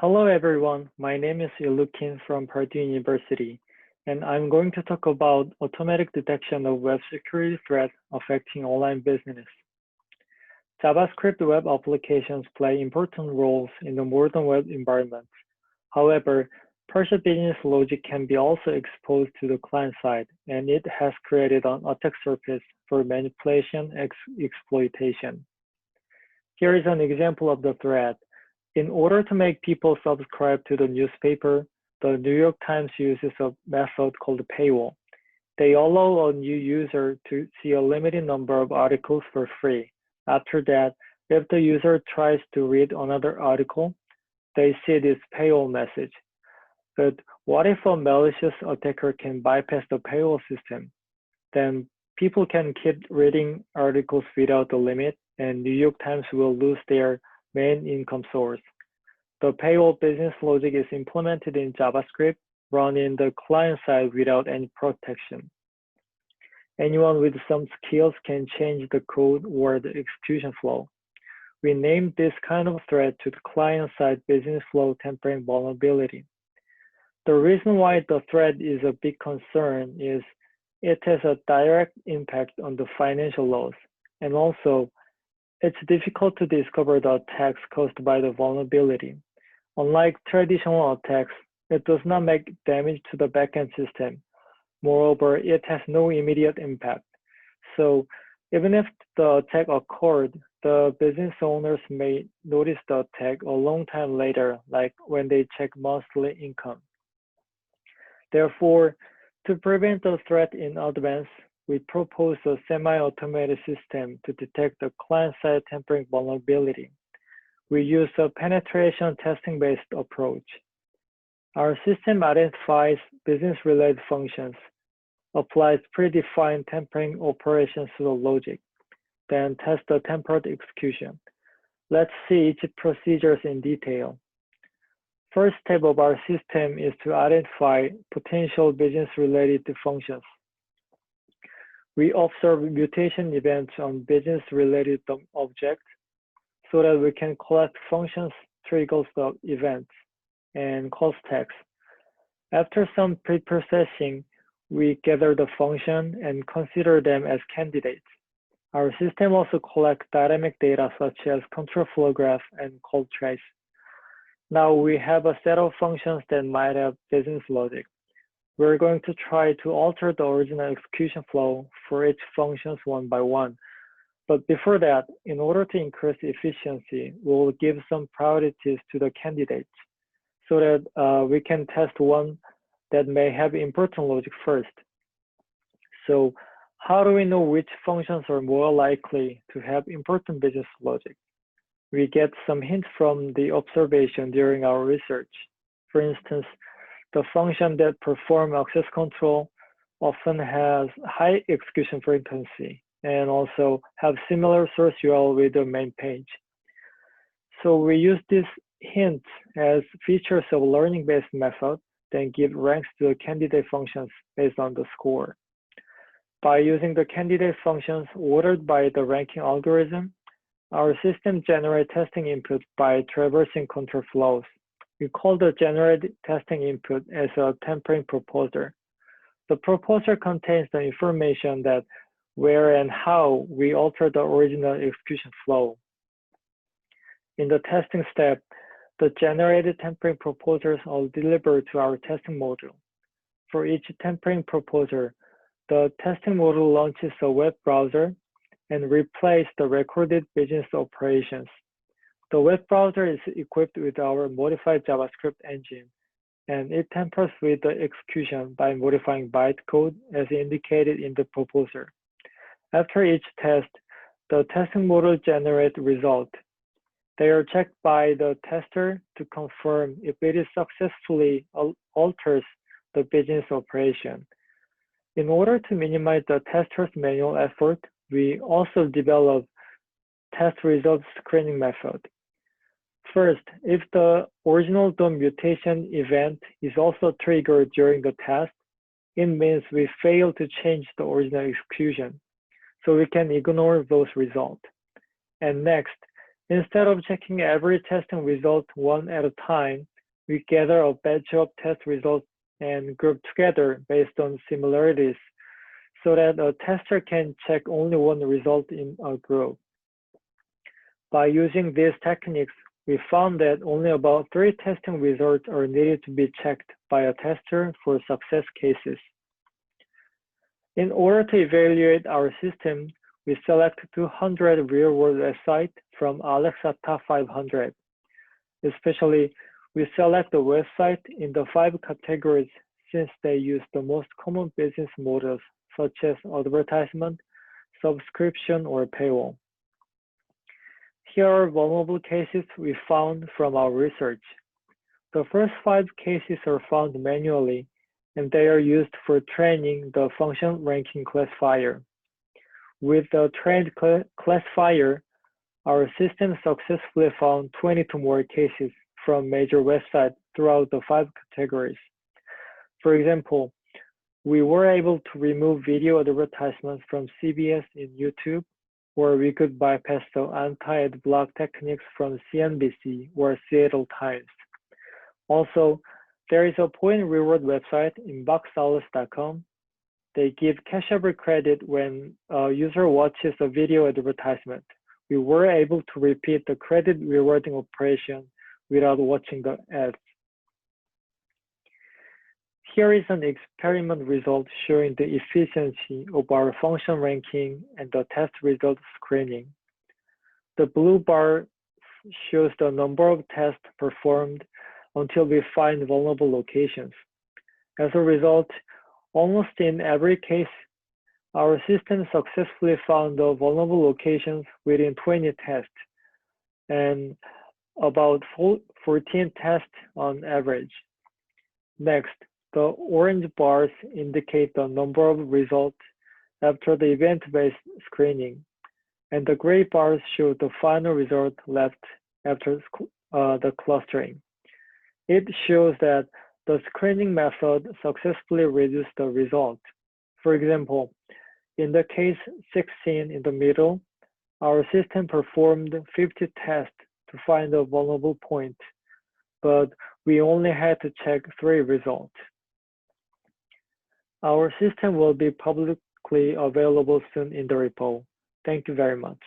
Hello everyone, my name is Ilukin from Purdue University, and I'm going to talk about automatic detection of web security threats affecting online business. JavaScript web applications play important roles in the modern web environment. However, partial business logic can be also exposed to the client side, and it has created an attack surface for manipulation and exploitation. Here is an example of the threat. In order to make people subscribe to the newspaper, the New York Times uses a method called paywall. They allow a new user to see a limited number of articles for free. After that, if the user tries to read another article, they see this paywall message. But what if a malicious attacker can bypass the paywall system? Then people can keep reading articles without the limit, and New York Times will lose their main income source. The paywall business logic is implemented in JavaScript, run in the client side without any protection. Anyone with some skills can change the code or the execution flow. We named this kind of threat to the client-side business flow tampering vulnerability. The reason why the threat is a big concern is it has a direct impact on the financial loss, and also it's difficult to discover the attacks caused by the vulnerability. Unlike traditional attacks, it does not make damage to the backend system. Moreover, it has no immediate impact. So even if the attack occurred, the business owners may notice the attack a long time later, like when they check monthly income. Therefore, to prevent the threat in advance, we propose a semi-automated system to detect the client-side tampering vulnerability. We use a penetration testing-based approach. Our system identifies business-related functions, applies predefined tampering operations to the logic, then tests the tampered execution. Let's see each procedures in detail. First step of our system is to identify potential business-related functions. We observe mutation events on business-related objects so that we can collect functions, triggers the events, and cause tags. After some pre-processing, we gather the function and consider them as candidates. Our system also collects dynamic data such as control flow graph and call trace. Now we have a set of functions that might have business logic. We're going to try to alter the original execution flow for each functions one by one. But before that, in order to increase efficiency, we'll give some priorities to the candidates so that we can test one that may have important logic first. So how do we know which functions are more likely to have important business logic? We get some hints from the observation during our research. For instance, the function that perform access control often has high execution frequency and also have similar source URL with the main page. So we use these hints as features of learning-based method, then give ranks to the candidate functions based on the score. By using the candidate functions ordered by the ranking algorithm, our system generates testing input by traversing control flows. We call the generated testing input as a tampering proposer. The proposer contains the information that where and how we alter the original execution flow. In the testing step, the generated tampering proposers are delivered to our testing module. For each tampering proposer, the testing module launches a web browser and replaces the recorded business operations. The web browser is equipped with our modified JavaScript engine, and it tampers with the execution by modifying bytecode as indicated in the proposer. After each test, the testing module generates results. They are checked by the tester to confirm if it is successfully alters the business operation. In order to minimize the tester's manual effort, we also develop test results screening method. First, if the original DOM mutation event is also triggered during the test, it means we failed to change the original execution. So we can ignore those results. And next, Instead of checking every testing result one at a time, we gather a batch of test results and group together based on similarities so that a tester can check only one result in a group. By using these techniques, we found that only about 3 testing results are needed to be checked by a tester for success cases. In order to evaluate our system, we select 200 real-world websites from Alexa Top 500. Especially, we select the website in the 5 categories since they use the most common business models such as advertisement, subscription, or paywall. Here are vulnerable cases we found from our research. The first 5 cases are found manually, and they are used for training the function ranking classifier. With the trained classifier, our system successfully found 22 more cases from major websites throughout the 5 categories. For example, we were able to remove video advertisements from CBS in YouTube, or we could bypass the anti-ad block techniques from CNBC or Seattle Times. Also, there is a point reward website in boxdollars.com. They give cashover credit when a user watches a video advertisement. We were able to repeat the credit rewarding operation without watching the ads. Here is an experiment result showing the efficiency of our function ranking and the test result screening. The blue bar shows the number of tests performed until we find vulnerable locations. As a result, almost in every case, our system successfully found the vulnerable locations within 20 tests and about 14 tests on average. Next, the orange bars indicate the number of results after the event-based screening, and the gray bars show the final result left after the clustering. It shows that the screening method successfully reduced the result. For example, in the case 16 in the middle, our system performed 50 tests to find a vulnerable point, but we only had to check 3 results. Our system will be publicly available soon in the repo. Thank you very much.